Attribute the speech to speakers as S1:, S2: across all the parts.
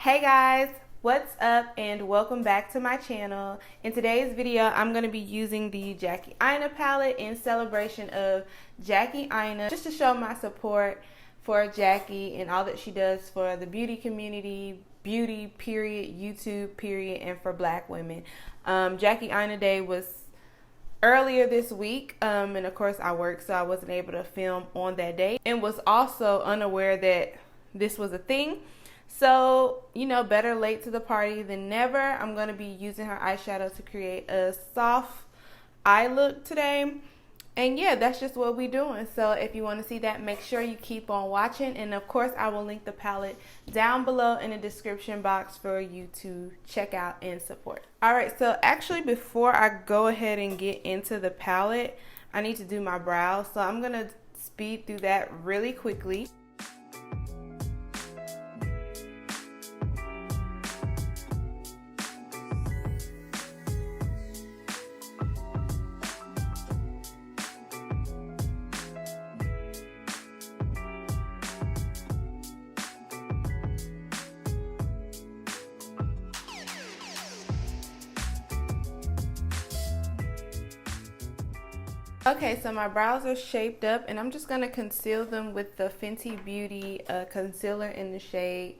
S1: Hey guys, what's up and welcome back to my channel. In today's video, I'm going to be using the Jackie Aina palette in celebration of Jackie Aina, just to show my support for Jackie and all that she does for the beauty community, beauty period, YouTube period, and for black women. Jackie Aina Day was earlier this week, and of course I worked, so I wasn't able to film on that day, and was also unaware that this was a thing. So, you know, better late to the party than never. I'm going to be using her eyeshadow to create a soft eye look today. And yeah, that's just what we're doing. So if you want to see that, make sure you keep on watching. And of course, I will link the palette down below in the description box for you to check out and support. All right, so actually before I go ahead and get into the palette, I need to do my brows. So I'm going to speed through that really quickly. Okay, so my brows are shaped up and I'm just going to conceal them with the Fenty Beauty concealer in the shade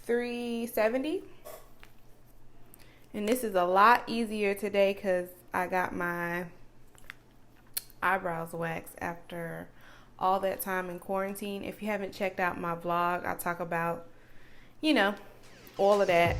S1: 370. And this is a lot easier today because I got my eyebrows waxed after all that time in quarantine. If you haven't checked out my vlog, I talk about, you know, all of that.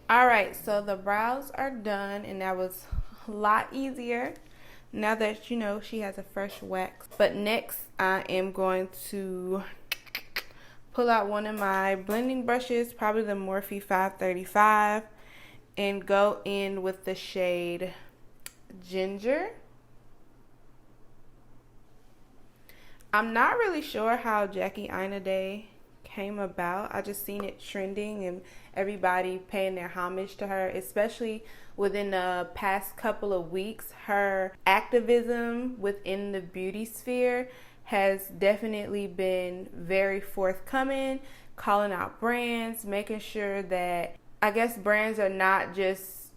S1: Alright, so the brows are done and that was a lot easier now that you know she has a fresh wax. But next I am going to pull out one of my blending brushes, probably the Morphe 535, and go in with the shade Ginger. I'm not really sure how Jackie Aina Day came about. I just seen it trending and everybody paying their homage to her, especially within the past couple of weeks. Her activism within the beauty sphere has definitely been very forthcoming, calling out brands, making sure that, I guess, brands are not just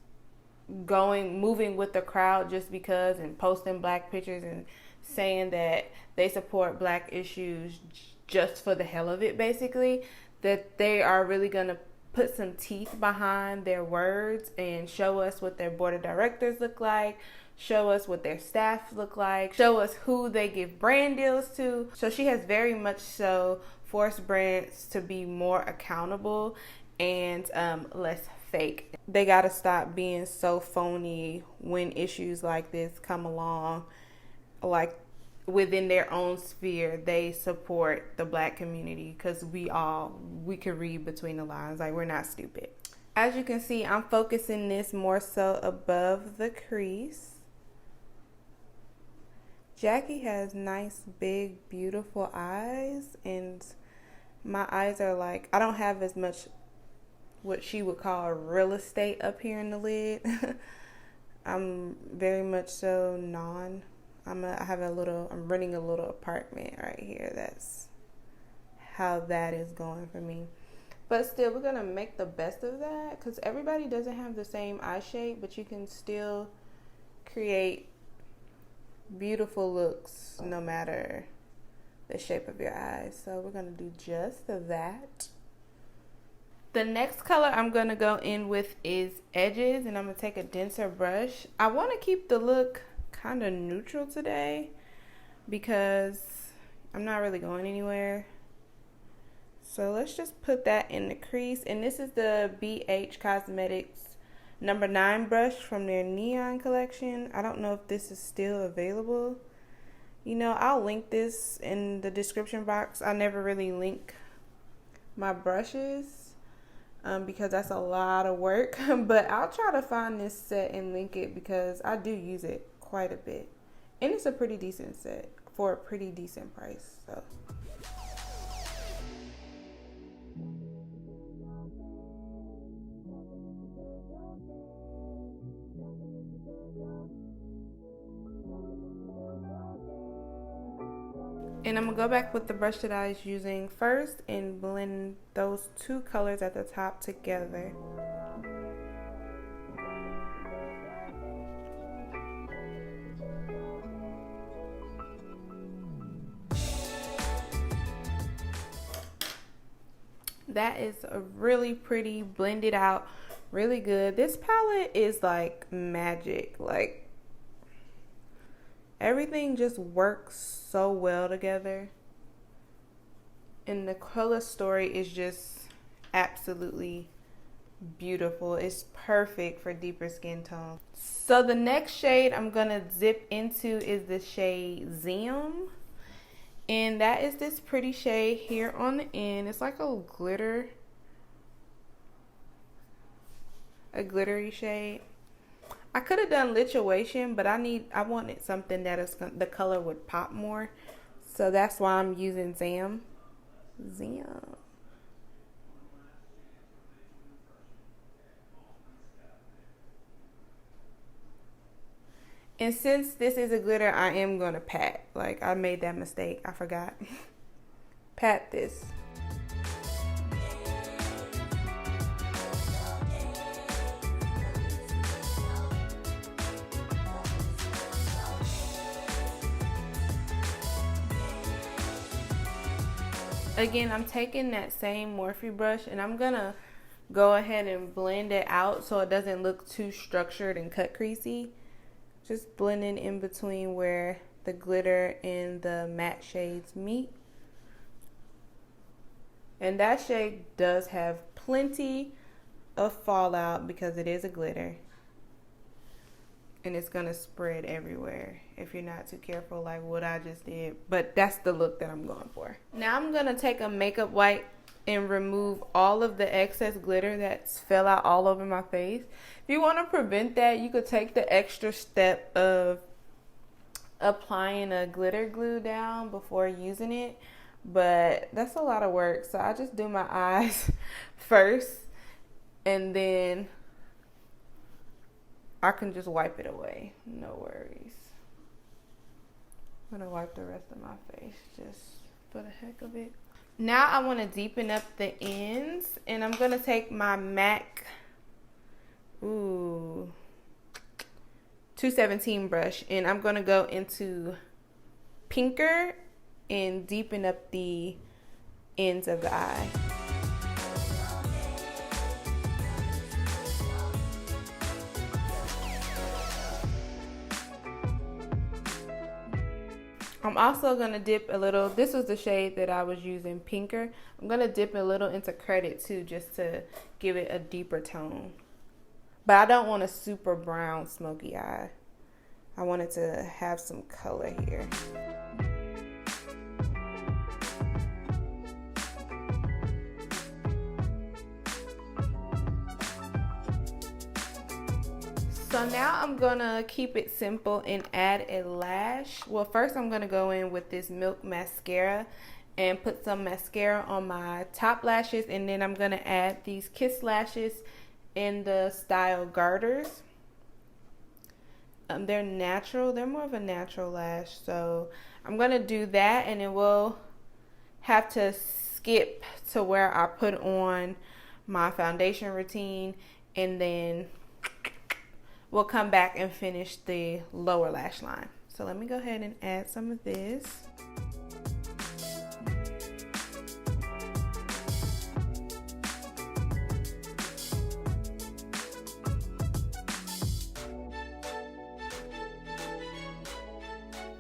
S1: moving with the crowd just because, and posting black pictures and saying that they support black issues just for the hell of it, basically. That they are really gonna put some teeth behind their words and show us what their board of directors look like, show us what their staff look like, show us who they give brand deals to. So she has very much so forced brands to be more accountable and less fake. They gotta stop being so phony when issues like this come along. Like, within their own sphere, they support the black community, because we can read between the lines. Like, we're not stupid. As you can see, I'm focusing this more so above the crease. Jackie has nice, big, beautiful eyes, and my eyes are like, I don't have as much what she would call real estate up here in the lid. I'm very much so I'm renting a little apartment right here. That's how that is going for me. But still, we're gonna make the best of that, because everybody doesn't have the same eye shape, but you can still create beautiful looks no matter the shape of your eyes. So we're gonna do just that. The next color I'm gonna go in with is Edges, and I'm gonna take a denser brush. I want to keep the look kind of neutral today because I'm not really going anywhere. So let's just put that in the crease. And this is the ABH Cosmetics number 9 brush from their Neon collection. I don't know if this is still available. You know, I'll link this in the description box. I never really link my brushes because that's a lot of work. But I'll try to find this set and link it because I do use it quite a bit. And it's a pretty decent set. for a pretty decent price. So and I'm gonna go back with the brush that I was using first and blend those two colors at the top together. That is a really pretty, blended out, really good. This palette is like magic. Like, everything just works so well together. And the color story is just absolutely beautiful. It's perfect for deeper skin tone. So the next shade I'm gonna zip into is the shade Zim. And that is this pretty shade here on the end. It's like a glittery shade. I could have done Lituation, but I wanted something that is the color would pop more. So that's why I'm using Zim. And since this is a glitter, I am going to pat. Like, I made that mistake. I forgot. Pat this. Again, I'm taking that same Morphe brush and I'm going to go ahead and blend it out so it doesn't look too structured and cut creasy. Just blending in between where the glitter and the matte shades meet. And that shade does have plenty of fallout because it is a glitter. And it's going to spread everywhere if you're not too careful like what I just did. But that's the look that I'm going for. Now I'm going to take a makeup wipe and remove all of the excess glitter that's fell out all over my face. If you want to prevent that, you could take the extra step of applying a glitter glue down before using it, but that's a lot of work. So I just do my eyes first and then I can just wipe it away. No worries. I'm gonna wipe the rest of my face just for the heck of it. Now I want to deepen up the ends, and I'm going to take my MAC 217 brush, and I'm going to go into Pinker and deepen up the ends of the eye. I'm also going to dip a little, this was the shade that I was using, Pinker. I'm going to dip a little into Credit too, just to give it a deeper tone. But I don't want a super brown smoky eye. I want it to have some color here. So now I'm gonna keep it simple and add a lash. Well, first I'm gonna go in with this Milk mascara and put some mascara on my top lashes, and then I'm gonna add these Kiss lashes in the style Garters. They're natural, they're more of a natural lash, so I'm gonna do that, and then we'll have to skip to where I put on my foundation routine, and then we'll come back and finish the lower lash line. So let me go ahead and add some of this.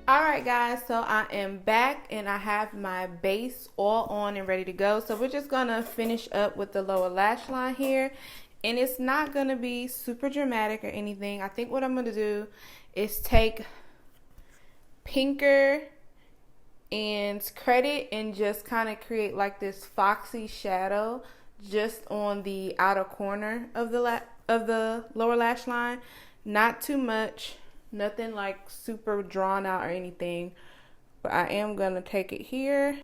S1: Alright guys, so I am back and I have my base all on and ready to go. So we're just gonna finish up with the lower lash line here. And it's not going to be super dramatic or anything. I think what I'm going to do is take Pinker and Credit and just kind of create like this foxy shadow just on the outer corner of the lower lash line. Not too much. Nothing like super drawn out or anything. but I am going to take it here.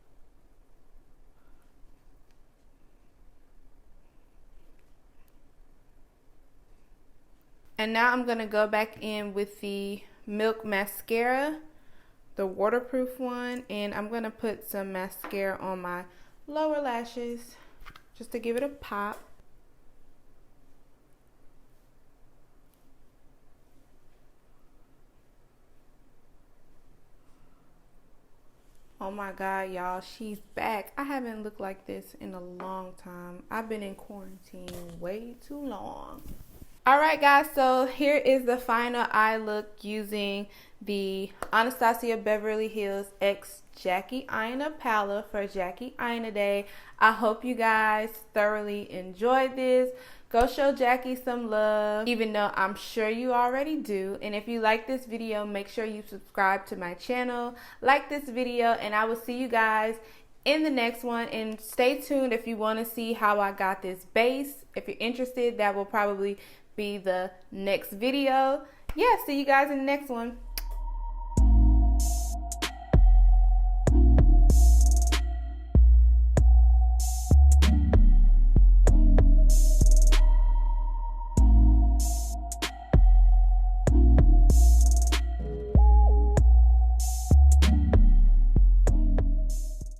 S1: And now I'm going to go back in with the Milk Mascara, the waterproof one, and I'm going to put some mascara on my lower lashes just to give it a pop. Oh my God, y'all, she's back. I haven't looked like this in a long time. I've been in quarantine way too long. Alright guys, so here is the final eye look using the Anastasia Beverly Hills X Jackie Aina palette for Jackie Aina Day. I hope you guys thoroughly enjoyed this. Go show Jackie some love, even though I'm sure you already do. And if you like this video, make sure you subscribe to my channel, like this video, and I will see you guys in the next one. And stay tuned if you want to see how I got this base. If you're interested, that will probably be the next video. Yeah, see you guys in the next one.